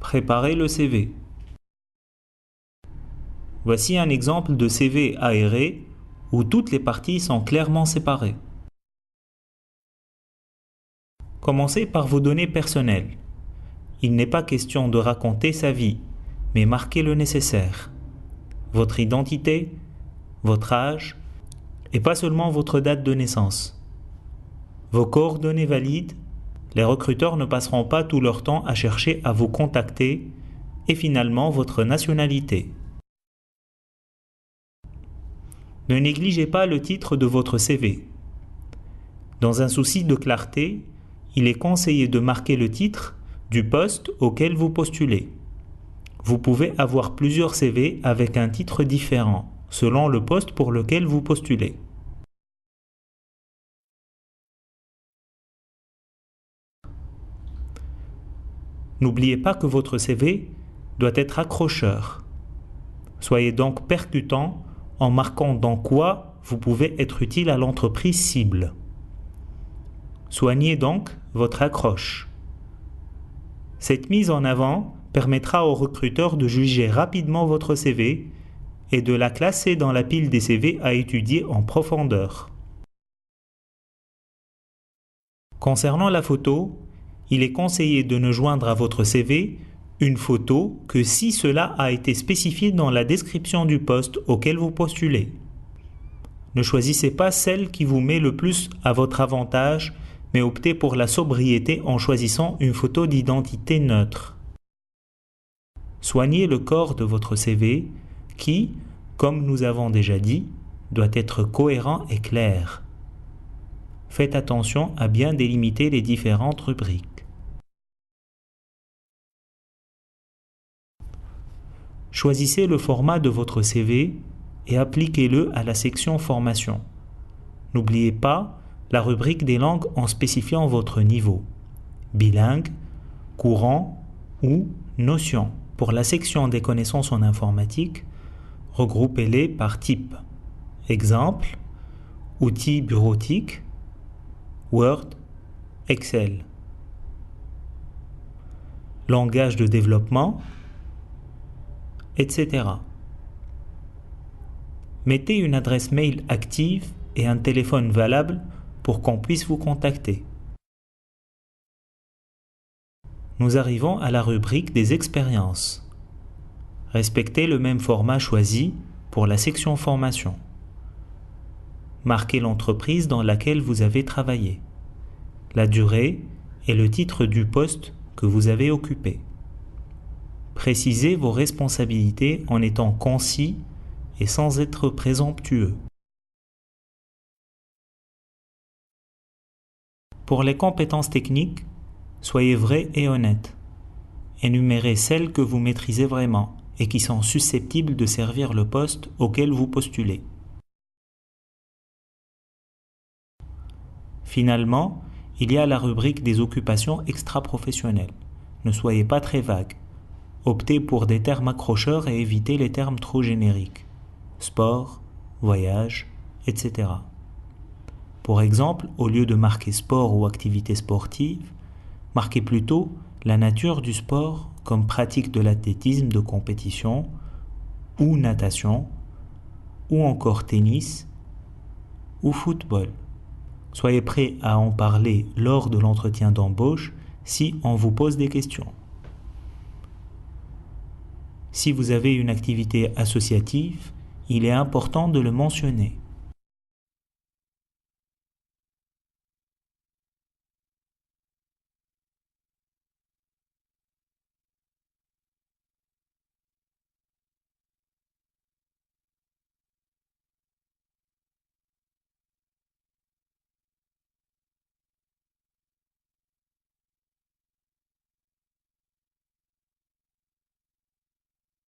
Préparez le CV. Voici un exemple de CV aéré où toutes les parties sont clairement séparées. Commencez par vos données personnelles. Il n'est pas question de raconter sa vie, mais marquez le nécessaire. Votre identité, votre âge, et pas seulement votre date de naissance. Vos coordonnées valides, les recruteurs ne passeront pas tout leur temps à chercher à vous contacter, et finalement votre nationalité. Ne négligez pas le titre de votre CV. Dans un souci de clarté, il est conseillé de marquer le titre du poste auquel vous postulez. Vous pouvez avoir plusieurs CV avec un titre différent, selon le poste pour lequel vous postulez. N'oubliez pas que votre CV doit être accrocheur. Soyez donc percutant en marquant dans quoi vous pouvez être utile à l'entreprise cible. Soignez donc votre accroche. Cette mise en avant permettra au recruteur de juger rapidement votre CV et de la classer dans la pile des CV à étudier en profondeur. Concernant la photo, il est conseillé de ne joindre à votre CV une photo que si cela a été spécifié dans la description du poste auquel vous postulez. Ne choisissez pas celle qui vous met le plus à votre avantage, mais optez pour la sobriété en choisissant une photo d'identité neutre. Soignez le corps de votre CV qui, comme nous avons déjà dit, doit être cohérent et clair. Faites attention à bien délimiter les différentes rubriques. Choisissez le format de votre CV et appliquez-le à la section formation. N'oubliez pas la rubrique des langues en spécifiant votre niveau, bilingue, courant ou notion. Pour la section des connaissances en informatique, regroupez-les par type. Exemple, outils bureautiques, Word, Excel. Langage de développement, etc. Mettez une adresse mail active et un téléphone valable pour qu'on puisse vous contacter. Nous arrivons à la rubrique des expériences. Respectez le même format choisi pour la section formation. Marquez l'entreprise dans laquelle vous avez travaillé, la durée et le titre du poste que vous avez occupé. Précisez vos responsabilités en étant concis et sans être présomptueux. Pour les compétences techniques, soyez vrai et honnête. Énumérez celles que vous maîtrisez vraiment et qui sont susceptibles de servir le poste auquel vous postulez. Finalement, il y a la rubrique des occupations extra-professionnelles. Ne soyez pas très vague. Optez pour des termes accrocheurs et évitez les termes trop génériques. Sport, voyage, etc. Pour exemple, au lieu de marquer sport ou activité sportive, marquez plutôt la nature du sport comme pratique de l'athlétisme de compétition ou natation ou encore tennis ou football. Soyez prêt à en parler lors de l'entretien d'embauche si on vous pose des questions. Si vous avez une activité associative, il est important de le mentionner.